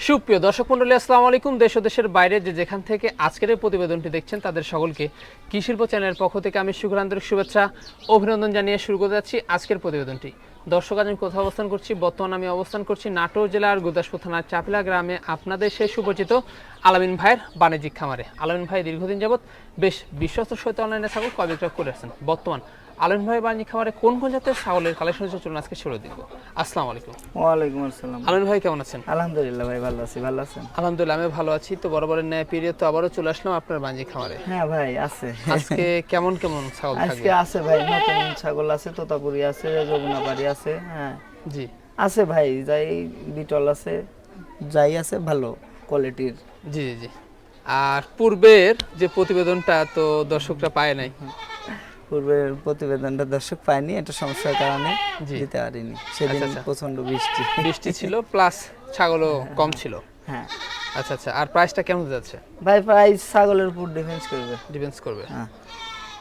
সুপ্রিয় দর্শক মণ্ডলী, আসসালামু আলাইকুম। দেশ ও দেশের বাইরে যে যেখান থেকে আজকের এই প্রতিবেদনটি দেখছেন তাদের সকলকে কৃষি শিল্প চ্যানেলের পক্ষ থেকে আমি শুভ আন্তরিক শুভেচ্ছা অভিনন্দন জানিয়ে শুরু করতে যাচ্ছি আজকের প্রতিবেদনটি। দর্শক, আজ আমি কোথাও অবস্থান করছি? বর্তমানে আমি অবস্থান করছি নাটোর জেলার গুরদাসপুর থানার চাপিলা গ্রামে আপনাদের সেই সুপরিচিত আলামিন ভাইয়ের বাণিজ্যিক খামারে। আলামিন ভাই দীর্ঘদিন যাবৎ বেশ বিশ্বস্ত সহিত অনলাইনে ছাগল ক্রয় বিক্রয় করে আসছেন। বর্তমান আলামিন ভাই বাণিজ্যিক খামারে কোন কোন জাতের ছাগলের কালেকশন হচ্ছে চলুন আজকে শুরু দিব। আসসালামু আলাইকুম। ওয়ালাইকুম আসসালাম। আলামিন ভাই কেমন আছেন? আলহামদুলিল্লাহ ভাই, ভালো আছি। ভালো আছেন? আলহামদুলিল্লাহ আমি ভালো আছি। তো বরাবরের ন্যায় পিরিয়ড তো আবারও চলে আসলাম আপনার বাণিজ্যিক খামারে। হ্যাঁ ভাই, আছে। আজকে কেমন কেমন ছাগল থাকবে? আজকে আছে ভাই, নতুন ছাগল আছে, তোতাপুরি আছে, যমুনাপাড়ি আছে। হ্যাঁ জি আছে ভাই, যাই বিটল আছে, যাই আছে ভালো কোয়ালিটির। জি জি। আর পূর্বের যে প্রতিবেদনটা তো দর্শকরা পায় নাই, পূর্বের প্রতিবেদনটা দর্শক পায়নি, এটা সমস্যার কারণে জি। দিতে পারিনি। সেদিন প্রচন্ড বৃষ্টি ছিল, প্লাস ছাগলও কম ছিল। হ্যাঁ আচ্ছা আচ্ছা। আর প্রাইসটা কেমন যাচ্ছে? ভাই প্রাইস ছাগলের উপর ডিফেন্স করবে। হ্যাঁ,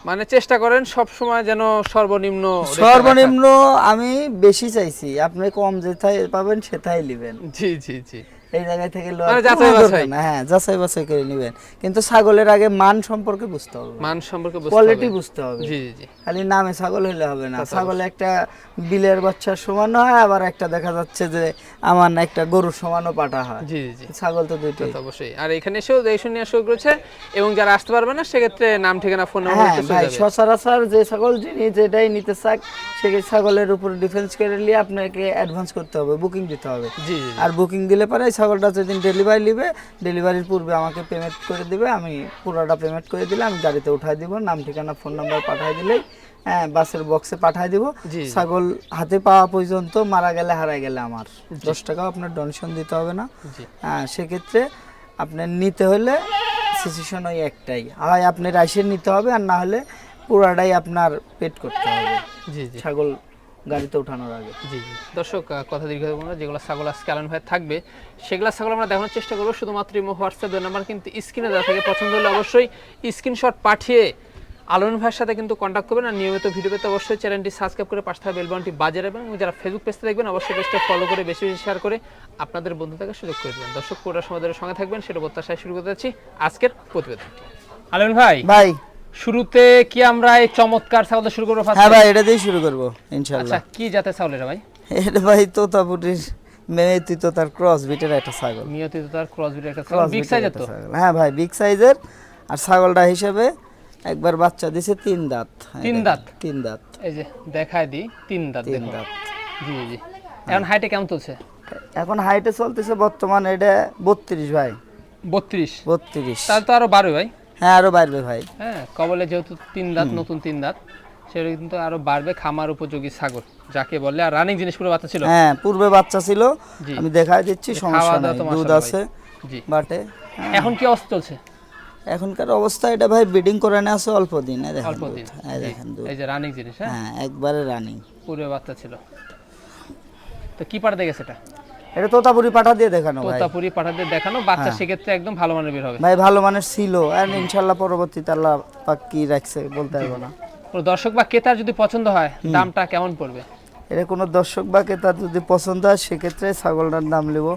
মানে চেষ্টা করেন সব সময় যেন সর্বনিম্ন আমি বেশি চাইছি, আপনি কম যেটাই পাবেন সেটাই নেবেন। জি জি জি। এই জায়গা থেকে যাচাই বাছাই করে নেবেন, কিন্তু ছাগলের আগে মান সম্পর্কে বুঝতে হবে, কোয়ালিটি বুঝতে হবে। জি জি। খালি নামে ছাগল হলে হবে না। ছাগল একটা বিলের বাচ্চার সমান হয়, আবার একটা দেখা যাচ্ছে যে আমার না একটা গরুর সমানও পাঠা হয়। জি জি। ছাগল তো দুইটাই অবশ্যই। আর এখানে এসেও এই শুনে শুরু করেছে, এবং যারা আসতে পারবে না সেক্ষেত্রে নাম ঠিকানা ফোন নাম্বার হ্যাঁ ভাই, সচরাচর যে ছাগল যিনি যেটাই নিতে চাক সেই ছাগলের উপর ডিফেন্স করে নিয়ে আপনাকে অ্যাডভান্স করতে হবে, বুকিং দিতে হবে। জি। আর বুকিং দিলে পরে ছাগলটা যেদিন ডেলিভারি নেবে, ডেলিভারির পূর্বে আমাকে পেমেন্ট করে দিবে, আমি পুরোটা পেমেন্ট করে দিলে আমি গাড়িতে উঠাই দিব, নাম ঠিকানা ফোন নাম্বার পাঠাই দিলেই হ্যাঁ বাসের বক্সে পাঠাই দিব। ছাগল হাতে পাওয়া পর্যন্ত, মারা গেলে হারাই গেলে আমার 10 টাকাও আপনার ডোনেশন দিতে হবে না। হ্যাঁ, সেক্ষেত্রে আপনার নিতে হলে সিচুয়েশন ওই একটাই, হয় আপনি রাইসের নিতে হবে, আর না হলে পুরাটাই আপনার পেড করতে হবে। জি জি। ছাগল গাড়িতে ওঠানোর আগে। জি জি। দর্শক, কথা দীর্ঘ করব না, যেগুলো ছাগল আজকে আলামিন ভাই থাকবে সেগুলো ছাগল আমরা দেখানোর চেষ্টা করবো। শুধুমাত্র ইমো হোয়াটসঅ্যাপ নাম্বার কিন্তু স্ক্রিনে দেওয়া থাকে। পছন্দ হলে অবশ্যই স্ক্রিনশট পাঠিয়ে আলামিন ভাইয়ের সাথে কিন্তু কন্ট্যাক্ট করবেন। আর নিয়মিত ভিডিও পেতে অবশ্যই চ্যানেলটি সাবস্ক্রাইব করে পাশে থাকা বেল বাটনটি বাজিয়ে রাখবেন, এবং যারা ফেসবুক পেজটা দেখবেন অবশ্যই পেজটা ফলো করে বেশি বেশি শেয়ার করে আপনাদের বন্ধু থাকার সুযোগ করে দেবেন। দর্শক, পুরো সময় ধরে সঙ্গে থাকবেন, সেটা প্রত্যাশায় শুরু করতে যাচ্ছি আজকের প্রতিবেদনটি। আলামিন ভাই শুরুতে কি আমরা এই চমৎকার ছাগল শুরু করব? হ্যাঁ ভাই, এটা দিয়ে শুরু করব ইনশাআল্লাহ। আচ্ছা, কি জাতের ছাগল এটা ভাই? এটা ভাই তোতাপুরির মেয়েতি তোতার ক্রস বিটের একটা ছাগল। মেয়েতি তোতার ক্রস বিটের একটা ছাগল, বিগ সাইজের তো? হ্যাঁ ভাই, বিগ সাইজের। আর ছাগলটা হিসেবে একবার বাচ্চা দিছে 3 দাঁত। 3 দাঁত? 3 দাঁত, এই যে দেখায় দি 3 দাঁত। 3 দাঁত। জি জি। এখন হাইটে কেমন চলছে? এখন হাইটে চলতেছে বর্তমানে এটা 32 ভাই। 32? তাহলে তো আরো বাড়বে ভাই। হ্যাঁ, আরো বাড়বে ভাই। হ্যাঁ, কবলে যেহেতু 3 দাঁত, নতুন 3 দাঁত, সেটা কিন্তু আরো বাড়বে। খামার উপযোগী ছাগল যাকে বলে। আর রানিং জিনিস পুরো বাচ্চা ছিল? হ্যাঁ, পূর্বে বাচ্চা ছিল, আমি দেখাই দিচ্ছি, সমস্যা নাই, দুধ আছে। জি। বাটে। এখন কি অবস্থা চলছে? এখনকার অবস্থা এটা ভাই ব্রিডিং করে না আছে অল্প দিন। অল্প দিন। এই দেখেন দুধ, এই যে রানিং জিনিস। হ্যাঁ একবারে রানিং, পূর্বে বাচ্চা ছিল। তো কি পাঠা দিয়ে গেছে এটা? এটা তোতাপুরি পাঠা দিয়ে দেখানো ভাই। তোতাপুরি পাঠা দিয়ে দেখানো বাচ্চা, সেক্ষেত্রে একদম ভালো মানের বের হবে ভাই, ভালো মানের ছিল। আর ইনশাআল্লাহ পরবর্তীতে আল্লাহ পাক কি রাখছে বলতে পারবো না। কোন দর্শক বা ক্রেতার যদি পছন্দ হয়, দামটা কেমন পড়বে? এটা কোনো দর্শক বা ক্রেতার যদি পছন্দ হয় সেক্ষেত্রে ছাগলটার দাম নেব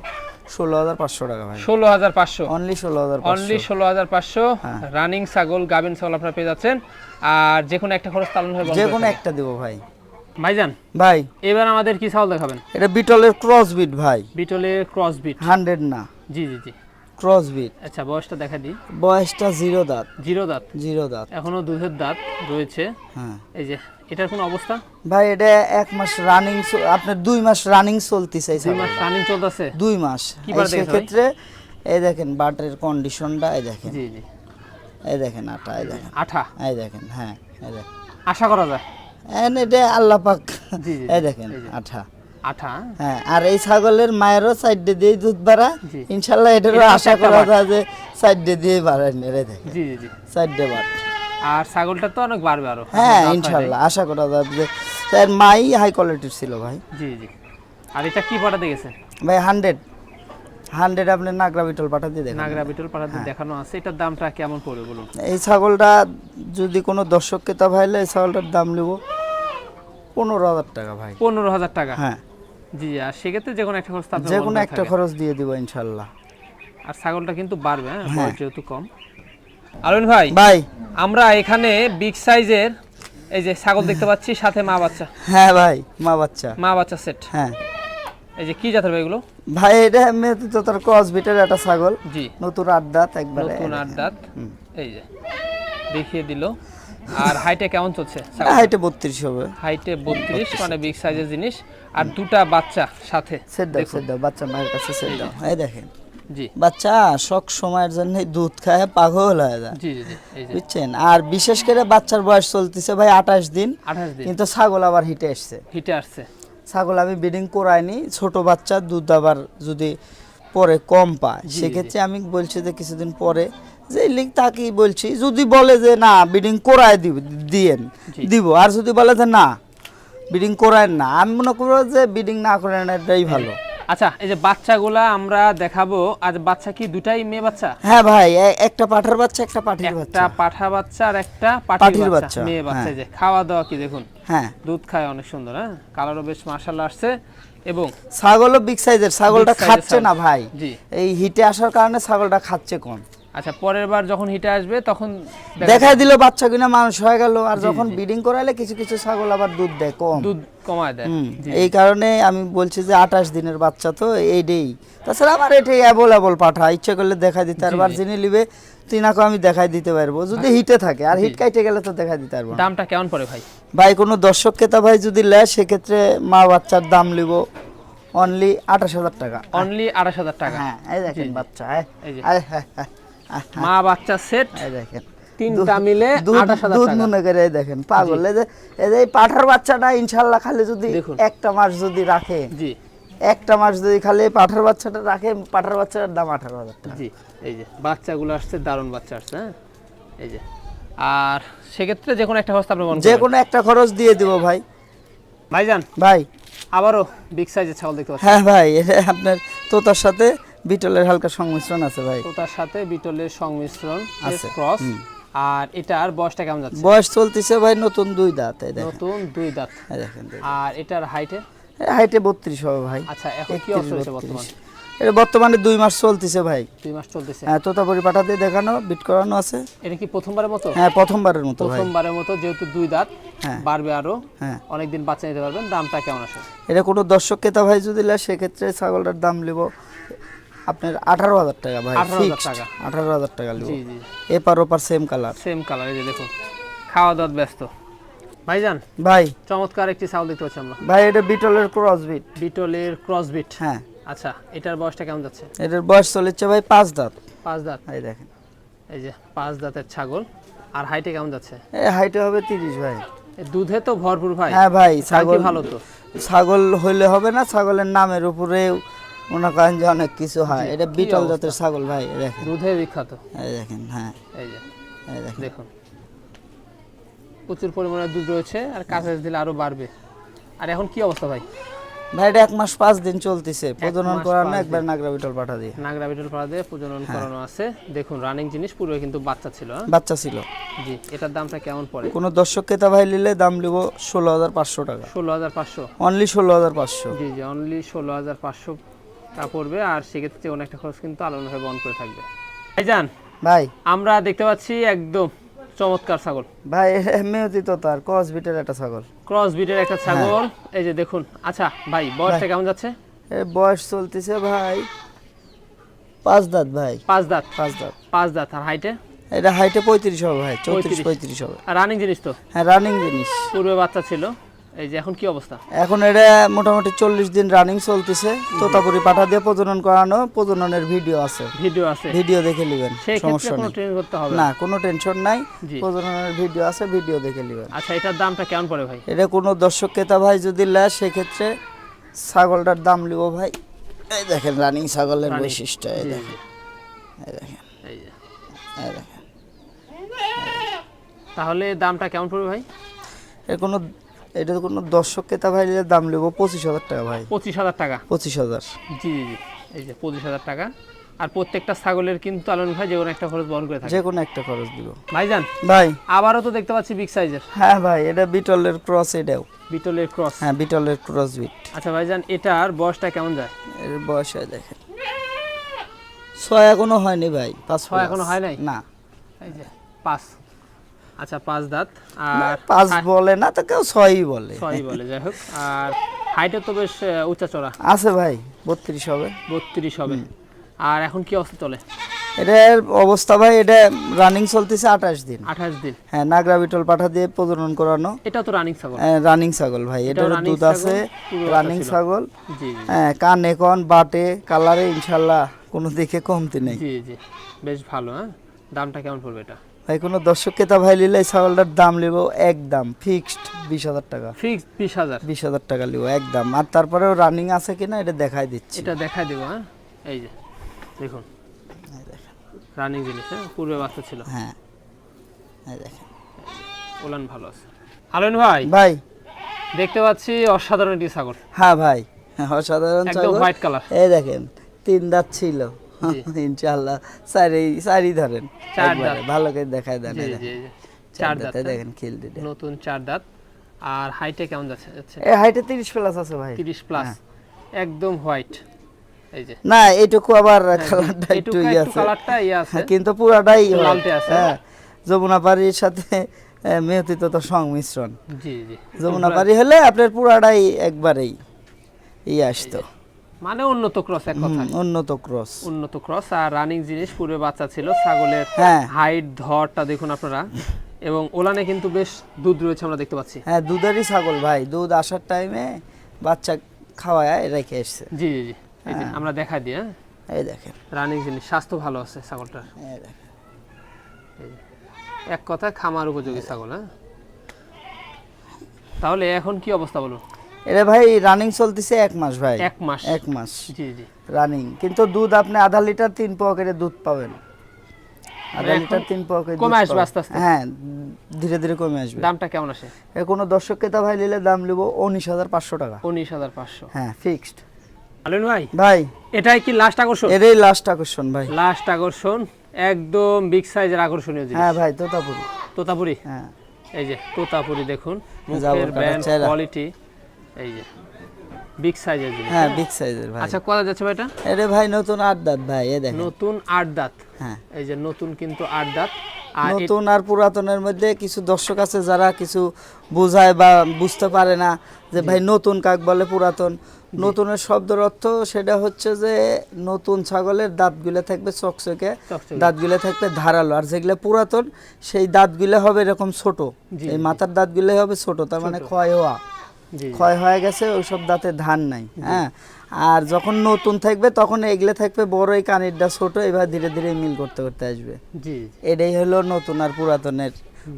16,500 টাকা ভাই। 16,500? অনলি 16,500। অনলি 16,500। রানিং ছাগল, গাবিন ছাগল আপনারা পেয়ে যাচ্ছেন। আর যে কোনো একটা খরচ চালানো হবে? যে কোনো একটা দেব ভাই। ভাইজান ভাই, এবার আমাদের কি ছাগল দেখাবেন? এটা বিটলের ক্রস বিট ভাই। বিটলের ক্রস বিট? 100 না। জি জি জি, ক্রস বিট। আচ্ছা, বয়সটা দেখা দিই। বয়সটা 0 দাঁত। 0 দাঁত? 0 দাঁত, এখনো দুধের দাঁত রয়েছে। হ্যাঁ। এই যে এটার কোন অবস্থা? ভাই এটা 1 মাস রানিং, আপনার 2 মাস রানিং চলতেছে। 2 মাস রানিং চলতেছে? 2 মাস। এই ক্ষেত্রে এই দেখেন বাটের কন্ডিশনটা, এই দেখেন। জি জি। এই দেখেন আটা, এই দেখেন আঠা, এই দেখেন। হ্যাঁ, এই দেখেন, আশা করা যায়। এটা আল্লাহ পাক। জি জি, এই দেখেন আঠা। আঠা। হ্যাঁ, আর এই ছাগলের মায়েরও সাইডে দিয়ে দুধ বাড়া, জি। ইনশাল্লাহ এটারও এটারও আশা একটা করা বাট। যায় যে সাইডে দিয়ে বাড়ায় নেড়ে দেখে জি জি জি। সাইডে বাট। আর ছাগলটা তো অনেক বাড়বে আরো। হ্যাঁ দাঁত হয় নাই। ইনশাল্লাহ আশা করা যায় যে এর মাই হাই কোয়ালিটির ছিল ভাই। জি জি। আর এটা কি পাঠাতে গেছে? ভাই 100 আপনি নাগরা বিটল পাঠা দিয়ে দেখেন। নাগরা বিটল পাঠাতে দেখানো আছে। এটার দামটা কেমন পড়বে বলুন? এই ছাগলটা যদি কোনো দর্শক ক্রেতা ভাইলে এই ছাগলটার দাম নেব 15,000 টাকা ভাই। 15,000 টাকা। হ্যাঁ, জি। আর সেক্ষেত্রে যে কোনো একটা খরচ তো আপনার যে বহন কোনো করে একটা থাকেন। খরচ দিয়ে দিব ইনশাল্লাহ। আর ছাগলটা কিন্তু বাড়বে, হ্যাঁ, হ্যাঁ। বয়স যেহেতু কম। আলমিন ভাই, ভাই আমরা এখানে বিগ সাইজের এই যে ছাগল দেখতে পাচ্ছি, সাথে মা বাচ্চা। হ্যাঁ ভাই, মা বাচ্চা সেট। হ্যাঁ এই যে কি জাতের ভাই এগুলো? ভাই, এটা এমনিতে তো তার ক্রস বিটের একটা ছাগল, জি। নতুন 8 দাঁত একবারে। নতুন 8 দাঁত। এই যে দেখিয়ে দিল। আর হাইটে কেমন চলছে? হাইটে 32 হবে। হাইটে 32, মানে বিগ সাইজের জিনিস। আর দুটা বাচ্চা সাথে। সেট দাও বাচ্চা মায়ের কাছে সেট দাও। এই দেখেন জি বাচ্চা সব সময়ের জন্য দুধ খায় পাগল হয়ে যায়, জি জি জি। এই যে বুঝছেন। আর বিশেষ করে বাচ্চার বয়স চলতেছে ভাই 28 দিন, 28 দিন কিন্তু ছাগল আবার হিটে আসছে। হিটে আসছে। ছাগল আমি ব্রিডিং করাইনি, ছোট বাচ্চা দুধ আবার যদি পরে কম পায় জি, সেক্ষেত্রে আমি বলছি যে কিছুদিন পরে যে লিগ তাকেই বলছি, যদি বলে যে না ব্রিডিং করায় দিয়েন জি। দিব, আর যদি বলে যে না ব্রিডিং করায় না, আমি মনে করবো যে ব্রিডিং না করেন এটাই ভালো। আচ্ছা, এই যে বাচ্চাগুলা আমরা দেখাবো। আজ বাচ্চা কি দুটাই মেয়ে বাচ্চা? হ্যাঁ ভাই, একটা পাঠার বাচ্চা একটা পাঠির বাচ্চা। একটা পাঠা বাচ্চা আর একটা পাঠির পাঠির বাচ্চা, বাচ্চা, মেয়ে বাচ্চা। হ্যাঁ। এই যে খাওয়া দাওয়া কি দেখুন, হ্যাঁ, দুধ খায় অনেক সুন্দর, হ্যাঁ, কালারও বেশ মাশাআল্লাহ আসছে। এবং ছাগলও বিগ সাইজের, ছাগলটা Big size এর খাচ্ছে ছাগল। না ভাই, জি। এই হিটে আসার কারণে ছাগলটা খাচ্ছে কম। আচ্ছা, পরের বার যখন হিটে আসবে তখন দেখাই দিল বাচ্চা কিনা মানুষ হয়ে গেল। আর জি, যখন জি। ব্রিডিং করাইলে কিছু কিছু ছাগল আবার দুধ দেয় কম। দুধ কমায় দেয়। জি। এই কারণে আমি বলছি যে 28 দিনের বাচ্চা তো এইটাই। তাছাড়া আমার এটাই অ্যাভেলেবল পাঠা, ইচ্ছে করলে দেখাই দিতে পারবো। আর জি। যিনি নিবে তিনাকে আমি দেখাই দিতে পারবো যদি হিটে থাকে। আর হিট কাইটে গেলে তো দেখাই দিতে পারবো না। দামটা কেমন পড়ে ভাই? ভাই কোনো দর্শক ক্রেতা ভাই যদি নেয় সেক্ষেত্রে মা বাচ্চার দাম নিব অনলি 28,000 টাকা। অনলি 28,000 টাকা। হ্যাঁ, এই দেখেন জি, জি। বাচ্চা, এই যে আয়, হ্যাঁ, হ্যাঁ, মা বাচ্চা সেট এই দেখেন তিনটা মিলে 28,000 দুধ টাকা। মনে করে এই দেখেন পাগল। এই যে এই পাঠার বাচ্চাটা ইনশাল্লাহ খালি যদি দেখুন। একটা মাস যদি রাখে, জি একটা মাস যদি খালি পাঠার বাচ্চাটা রাখে, পাঠার বাচ্চাটার দাম 18,000 টাকা। জি। এই যে বাচ্চাগুলো আসছে, দারুণ বাচ্চা আসছে, হ্যাঁ। এই যে, আর সেক্ষেত্রে যে কোনো একটা খরচ আপনি মনে যে করেন। কোনো একটা খরচ দিয়ে দিব ভাই। ভাইজান, ভাই আবারও বিগ সাইজের ছাগল দেখতে পাচ্ছি। হ্যাঁ ভাই, এটা আপনার তোতার সাথে বিটলের হালকা সংমিশ্রণ আছে ভাই। তো তার সাথে বিটলের সংমিশ্রণ আছে, ক্রস। আর এটার বয়সটা কেমন যাচ্ছে? বয়স চলতেছে ভাই নতুন 2 দাঁত। এই দেখেন, নতুন 2 দাঁত। এই দেখেন আর এটার হাইটে? হাইটে 32 হবে ভাই। আচ্ছা, এখন কি 31, অবস্থা হয়েছে বর্তমান? 32 এটা বর্তমানে 2 মাস চলতেছে ভাই। 2 মাস চলতেছে। হ্যাঁ, তোতাপুরি পাঠা দিয়ে দেখানো বিট করানো আছে। এটা কি প্রথমবারের মতো? হ্যাঁ, প্রথমবারের মতো ভাই। প্রথমবারের মতো, যেহেতু 2 দাঁত, হ্যাঁ। বাড়বে আরো, হ্যাঁ, অনেকদিন বাচ্চা নিতে পারবেন। দামটা কেমন আসে? এটা কোনো দর্শক ক্রেতা ভাই যদি নেয় সেক্ষেত্রে ছাগলটার দাম নেব আপনার 18,000 টাকা ভাই। 18,000 টাকা। 18,000 টাকা নেব। জি জি। এপার ওপার সেম কালার। Same colour. এই যে দেখুন, খাওয়া দাওয়া ব্যস্ত। ভাইজান, ভাই চমৎকার একটি ছাগল দেখতে পাচ্ছি আমরা। ভাই এটা বিটলের ক্রস বিট। বিটলের ক্রসবিট। হ্যাঁ, আচ্ছা, এটার বয়সটা কেমন যাচ্ছে? এটার বয়স চলেছে ভাই 5 দাঁত। 5 দাঁত। এই দেখেন, এই যে 5 দাঁতের ছাগল। আর হাইটে কেমন যাচ্ছে? এই হাইটে হবে 30 ভাই। এ দুধে তো ভরপুর ভাই। হ্যাঁ ভাই, ছাগল ছাগল ভালো তো। ছাগল হইলে হবে না, ছাগলের নামের উপরে মনে করেন যে অনেক কিছু হয়। এটা কি বিটল অবস্থা? জাতের ছাগল ভাই। এই দেখেন, দুধে বিখ্যাত। এই দেখেন, হ্যাঁ, এই যে এই দেখেন। দেখুন, প্রচুর পরিমাণে দুধ রয়েছে। আর কাছে দিলে আরো বাড়বে। আর এখন কি অবস্থা ভাই? ভাই এটা 1 মাস 5 দিন চলতেছে, প্রজনন মাস করানো 5 একবার দিন। নাগরা বিটল পাঠা দিয়ে। নাগরা বিটল পাড়া দিয়ে প্রজনন করানো আছে। দেখুন, রানিং জিনিস, পূর্বে কিন্তু বাচ্চা ছিল, হ্যাঁ? বাচ্চা ছিল। জি। এটার দামটা কেমন পড়ে? কোনো দর্শক ক্রেতা ভাই নিলে দাম নেব 16,500 টাকা। 16,500। অনলি 16,500। জি জি, অনলি 16,500 টাকা পড়বে। আর সেক্ষেত্রে অনেক একটা খরচ কিন্তু আলাদাভাবে বহন করে থাকবে। ভাইজান, ভাই আমরা দেখতে পাচ্ছি একদম চমৎকার ছাগল, ভাই মেয়তি তো তার ক্রস বিটের একটা ছাগল। ক্রস বিটের একটা ছাগল। এই যে দেখুন। আচ্ছা ভাই, বয়সটা কেমন যাচ্ছে? এর বয়স চলতেছে ভাই 5 দাঁত ভাই। 5 দাঁত। 5 দাঁত। 5 দাঁত। আর হাইটে? এটা হাইটে 35 হবে ভাই, 35 34-35 হবে। আর রানিং জিনিস তো? হ্যাঁ, রানিং জিনিস। পূর্বে বাচ্চা ছিল। এই যে এখন কি অবস্থা? এখন এটা মোটামুটি 40 দিন রানিং চলতেছে। তোতাপুরি পাঠা দিয়ে প্রজনন করানো, প্রজননের ভিডিও আছে, ভিডিও আছে? ভিডিও দেখে নেবেন, সেই ক্ষেত্রে সমস্যা কোনো নেই। ট্রেন করতে হবে না, কোনো টেনশন নাই, জি। প্রজননের ভিডিও আছে, ভিডিও দেখে নেবেন। আচ্ছা, এটার দামটা কেমন পড়ে ভাই? এটা কোনো দর্শক ক্রেতা ভাই যদি নেয় সেক্ষেত্রে ছাগলটার দাম লিব ভাই, এই দেখেন রানিং ছাগলের Running, বৈশিষ্ট্য, এই জি, দেখেন, জি, এই দেখেন, এই যে। এই দেখেন। তাহলে দামটা কেমন পড়বে ভাই? এটা কোনো দর্শক ক্রেতা ভাই নিলে দাম লিব 25,000 টাকা ভাই। 25,000 টাকা। 25,000। জি জি জি, এই যে 25,000 টাকা। আর প্রত্যেকটা ছাগলের কিন্তু আলম ভাই যে কোনো একটা খরচ বহন করে থাকে। যে কোনো একটা খরচ দিব ভাইজান ভাই। আবারও তো দেখতে পাচ্ছি বিগ সাইজের। হ্যাঁ ভাই, এটা বিটলের ক্রস, এটাও বিটলের ক্রস। হ্যাঁ বিটলের ক্রস বিট। আচ্ছা ভাইজান, এটার বয়সটা কেমন যায়? এর বয়স হয় দেখেন 6 এখনো হয়নি ভাই, 5 ছয় এখনো হয় নাই? না, এই যে 5। আচ্ছা 5 দাঁত। আর 5 বলে না তো, কেউ 6ই বলে। 6ই বলে, যাই হোক। আর হাইটে তো বেশ উঁচা চড়া, আছে ভাই 32 হবে। 32 হবে। আর এখন কি অবস্থা চলে? এটার অবস্থা ভাই, এটা রানিং চলতেছে 28 দিন। 28 দিন। হ্যাঁ, নাগরা বিটল পাঠা দিয়ে প্রজনন করানো। এটাও তো রানিং ছাগল। রানিং ছাগল ভাই, এটাও এটার running দুধ আছে, ছাগল, পুরো রানিং বাচ্চা ছিল। ছাগল। জি জি হ্যাঁ, কানে কন বাটে কালারে ইনশাআল্লাহ কোনো দিকে কমতি নেই জি জি, বেশ ভালো। হ্যাঁ, দামটা কেমন পড়বে এটা? ভাই। কোনো দর্শক ক্রেতা ভাই নিলে এই ছাগলটার দাম লিব একদম ফিক্সড 20,000 টাকা। ফিক্স 20,000। 20,000 টাকা লিব একদম। আর তারপরেও রানিং আছে কিনা এটা দেখাই দিচ্ছি। এটা দেখাই দেবো। হ্যাঁ, এই যে দেখুন, এই দেখেন। রানিং জিনিস। হ্যাঁ, পূর্বে বাচ্চা ছিল। হ্যাঁ, এই দেখেন ওলান ভালো আছে। আলন ভাই, ভাই। দেখতে পাচ্ছি অসাধারণ একটি ছাগল। হ্যাঁ ভাই, অসাধারণ একদম ছাগল। White colour. এই দেখেন 3 দাঁত ছিল, জি। ইনশাআল্লাহ চারি ধরেন। 4 একবারে দাঁত। ভালো করে দেখায় দেন। জি এই জি দেখেন জি, 4 4 দাঁতে দাঁত। দেখেন খিল দিতে। নতুন 4 দাঁত। আর হাইটে কেমন যাচ্ছে? এই হাইটে 30 প্লাস আছে ভাই। 30 প্লাস। একদম হোয়াইট। এই যে না, এইটুকু আবার কালারটা একটু এটুকু ইয়ে একটু আছে। কালারটা ইয়ে আছে। হ্যাঁ, কিন্তু পুরাটাই একটু হয়। লালটে আছে। হ্যাঁ, যমুনা পাড়ির সাথে মেহতিত তো সংমিশ্রণ। জি জি, যমুনা পাড়ি হলে আপনার পুরাটাই একবারেই ইয়ে আসতো, মানে উন্নত ক্রস এক কথা। উন্নত ক্রস। উন্নত ক্রস। আর রানিং জিনিস, পূর্বে বাচ্চা ছিল। ছাগলের হ্যাঁ হাইট ধরটা দেখুন আপনারা। এবং ওলানে কিন্তু বেশ দুধ রয়েছে আমরা দেখতে পাচ্ছি। হ্যাঁ, দুধেরই ছাগল ভাই। দুধ আসার টাইমে বাচ্চা খাওয়ায় রেখে এসছে। জি জি জি, এই যে আমরা দেখাই দিই। হ্যাঁ, এই দেখেন, রানিং জিনিস, স্বাস্থ্য ভালো আছে ছাগলটার। এই দেখেন। এক কথায় খামার উপযোগী ছাগল। হ্যাঁ, তাহলে এখন কি অবস্থা বলুন? এটা ভাই রানিং চলতেছে 1 মাস ভাই। 1 মাস। 1 মাস জি জি, রানিং, কিন্তু দুধ আপনি আধা লিটার 3 পোয়া করে দুধ পাবেন। আধা এখন লিটার 3 পোয়া করে কমে দুধ আসবে পাবেন। আস্তে আস্তে। হ্যাঁ, ধীরে ধীরে কমে আসবে। দামটা কেমন আসে? এর কোনো দর্শক ক্রেতা ভাই নিলে দাম লিব 19,500 টাকা। 19,500। হ্যাঁ, ফিক্সড আলন ভাই, ভাই। এটাই কি লাস্ট আকর্ষণ? এরই লাস্ট আকর্ষণ ভাই। লাস্ট আকর্ষণ, একদম বিগ সাইজের আকর্ষণীয় জিনিস। হ্যাঁ ভাই, তোতাপুরি। তোতাপুরি। হ্যাঁ, এই যে তোতাপুরি দেখুন, যাবো মুখের কাটা ব্যান্ড চেহারা। কোয়ালিটি। এই যে বিগ সাইজের জিনিস। হ্যাঁ বিগ সাইজের ভাই। আচ্ছা, কত যাচ্ছে ভাই এটা? এরে ভাই নতুন 8 দাঁত ভাই, এই দেখেন। নতুন 8 দাঁত। হ্যাঁ, এই যে নতুন কিন্তু 8 দাঁত। আর নতুন আর পুরাতনের মধ্যে কিছু দর্শক আছে যারা কিছু বোঝায় বা বুঝতে পারে না যে ভাই নতুন কাক বলে পুরাতন। নতুনের শব্দের অর্থ সেটা হচ্ছে যে নতুন ছাগলের দাঁতগুলো থাকবে চকচকে, চকচকে। দাঁতগুলো থাকবে ধারালো। আর যেগুলো পুরাতন সেই দাঁতগুলো হবে এরকম ছোট, জি, এই জি। মাথার দাঁতগুলো হবে ছোট, তার মানে ক্ষয় হওয়া, জি জি, ক্ষয় হয়ে গেছে, ওইসব দাঁতে ধান নাই। হ্যাঁ, আর যখন নতুন থাকবে তখন এগুলো থাকবে বড়, এই কানেরটা ছোট, এবার ধীরে ধীরে মিল করতে করতে আসবে। জি জি। এটাই হলো নতুন আর পুরাতনের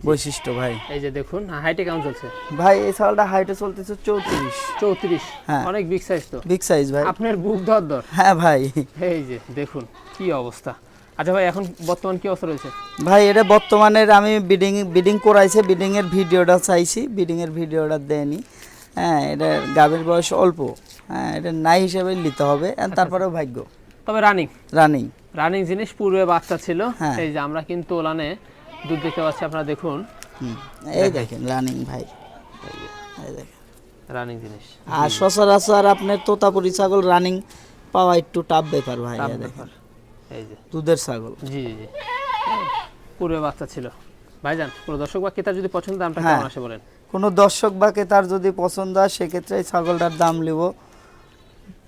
বৈশিষ্ট্য ভাই। এই যে দেখুন, হাইটে কেমন চলছে? ভাই এই ছাগলটা হাইটে চলতেছে 34। 34। হ্যাঁ। অনেক বিগ সাইজ তো। বিগ সাইজ ভাই। আপনার বুক ধর। হ্যাঁ ভাই। এই যে দেখুন কি অবস্থা। আচ্ছা ভাই, এখন বর্তমান কি অবস্থা রয়েছে? ভাই এটা বর্তমানের আমি বিডিং করাইছে, বিডিং এর ভিডিওটা চাইছি, বিডিং এর ভিডিওটা দেয়নি। হ্যাঁ, এটা গাভীর বয়স অল্প। হ্যাঁ, এটা নাই হিসেবে নিতে হবে, আর তারপরেও ভাগ্য। তবে রানিং রানিং রানিং জিনিস, পূর্বে বাচ্চা ছিল। হ্যাঁ। এই যে আমরা কিন্তু ওলানে দুধ দেখতে পাচ্ছি, আপনারা দেখুন। এই দেখেন রানিং ভাই, এই দেখেন রানিং জিনিস। আর সচরাচর আপনার তোতাপুরি ছাগল রানিং পাওয়া একটু টাফ ব্যাপার ভাই। টাফ এই দেখেন ব্যাপার। এই যে দুধের ছাগল। জি জি জি, পূর্বে বাচ্চা ছিল। ভাইজান, কোনো দর্শক বা ক্রেতার যদি পছন্দ, দামটা হ্যাঁ। কেমন আসে বলেন? কোনো দর্শক বা ক্রেতার যদি পছন্দ হয় সেক্ষেত্রে এই ছাগলটার দাম নিব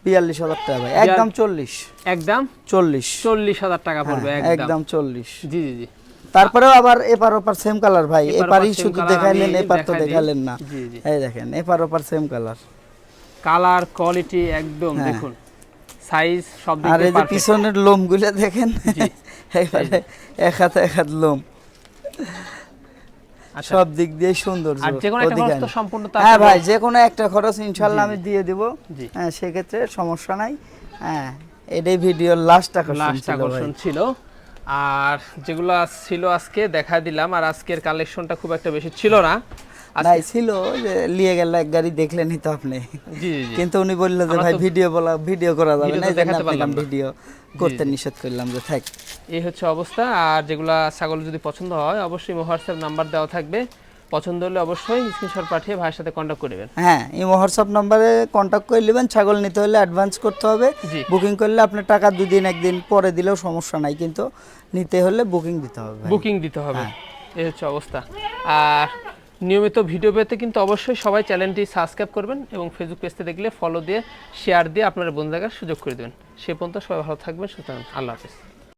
42,000 টাকা ভাই, একদম 40। একদম 40,000 টাকা পড়বে। হ্যাঁ, একদম। একদম 40। জি জি জি, তারপরেও আবার এপার ওপার সেম কালার ভাই, এপার এপারই ওপার same শুধু colour দেখাইলেন, আমি এপার তো দেখাই দিই। দেখালেন না। জি জি, এই দেখেন এপার ওপার সেম কালার। কালার কোয়ালিটি একদম হ্যাঁ। দেখুন, সাইজ সব দিক আর দিয়ে এই যে perfect। পিছনের লোমগুলো দেখেন, জি। এবারে এক হাত লোম। আচ্ছা। সব দিক দিয়ে সুন্দর। আর যে কোনো একটা খরচ তো সম্পূর্ণ তার হ্যাঁ ভাই, যে কোনো একটা খরচ ইনশাআল্লাহ আমি দিয়ে দিব। জি। হ্যাঁ, সেক্ষেত্রে সমস্যা নাই। হ্যাঁ, এটাই ভিডিওর লাস্ট আকর্ষণ ছিল। আর যেগুলো ছিল আজকে দেখা দিলাম, আর আজকের কালেকশনটা খুব একটা বেশি ছিল না। নাই, ছিল যে নিয়ে গেল এক গাড়ি, দেখলেনই তো আপনি। জি জি। কিন্তু উনি বললো যে আমরা ভাই তো ভিডিও করা যাবে ভিডিও না, তো এই জন্য দেখাতে পারলাম আপনাকে না। ভিডিও করতে নিষেধ করলাম যে থাক। এই হচ্ছে অবস্থা। আর যেগুলা ছাগল যদি পছন্দ হয় অবশ্যই হোয়াটসঅ্যাপ নাম্বার দেওয়া থাকবে, পছন্দ হলে অবশ্যই স্ক্রিনশট পাঠিয়ে ভাইয়ের সাথে কন্ট্যাক্ট করবেন। হ্যাঁ, এই হোয়াটসঅ্যাপ নাম্বারে কন্ট্যাক্ট করে নেবেন। ছাগল নিতে হলে অ্যাডভান্স করতে হবে। জি। বুকিং করলে আপনার টাকা 2 দিন 1 দিন পরে দিলেও সমস্যা নাই, কিন্তু নিতে হলে বুকিং দিতে হবে ভাই। বুকিং দিতে হবে। এই হচ্ছে অবস্থা। আর নিয়মিত ভিডিও পেতে কিন্তু অবশ্যই সবাই চ্যানেলটি সাবস্ক্রাইব করবেন এবং ফেসবুক পেজতে দেখলে ফলো দিয়ে শেয়ার দিয়ে আপনার বন্ধু দেখার সুযোগ করে দেবেন। সে পর্যন্ত সবাই ভালো থাকবেন, সুতরাং আল্লাহ হাফেজ।